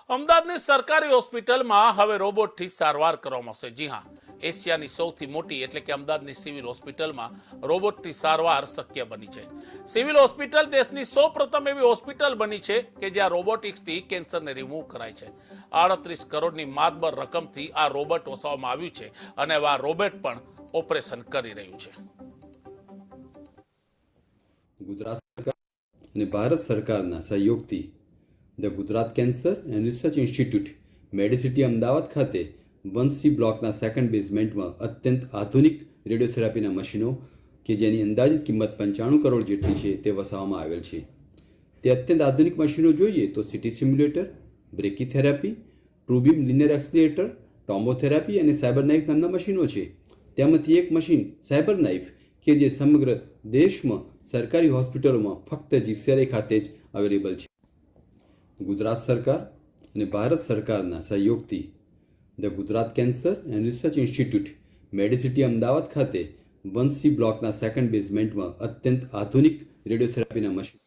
અમદાવાદની સરકારી હોસ્પિટલમાં હવે રોબોટથી સારવાર કરવામાં આવશે। જી હા, એશિયાની સૌથી મોટી એટલે કે અમદાવાદની સિવિલ હોસ્પિટલમાં રોબોટથી સારવાર શક્ય બની છે। સિવિલ હોસ્પિટલ દેશની સૌપ્રથમ એવી હોસ્પિટલ બની છે કે જ્યાં રોબોટિક્સથી કેન્સરને રિમૂવ કરાય છે। 38 કરોડની માતબર રકમથી આ રોબોટ વસાવવામાં આવ્યું છે અને આ રોબોટ પણ ઓપરેશન કરી રહ્યું છે। ગુજરાત સરકાર અને ભારત સરકારના સહયોગથી the Gujarat cancer and research institute Medicity Ahmedabad ખાતે 1C બ્લોકના સેકન્ડ બેઝમેન્ટમાં અત્યંત આધુનિક રેડિયોથેરાપીના મશીનો કે જેની અંદાજિત કિંમત 95 કરોડ જેટલી છે તે વસાવવામાં આવેલ છે। તે અત્યંત આધુનિક મશીનો જોઈએ તો city simulator, Brachytherapy, ટ્રુબીમ linear accelerator, ટોમ્બોથેરાપી અને સાયબર નાઇફ નામના મશીનો છે। તેમાંથી એક મશીન સાયબર નાઇફ કે જે સમગ્ર દેશમાં સરકારી હોસ્પિટલોમાં ફક્ત જીસીઆરઆઈ ખાતે જ અવેલેબલ છે। ગુજરાત સરકાર અને ભારત સરકારના સહયોગથી the Gujarat cancer and research institute Medicity Ahmedabad ખાતે 1C બ્લોકના સેકન્ડ બેઝમેન્ટમાં અત્યંત આધુનિક રેડિયોથેરાપીના મશીન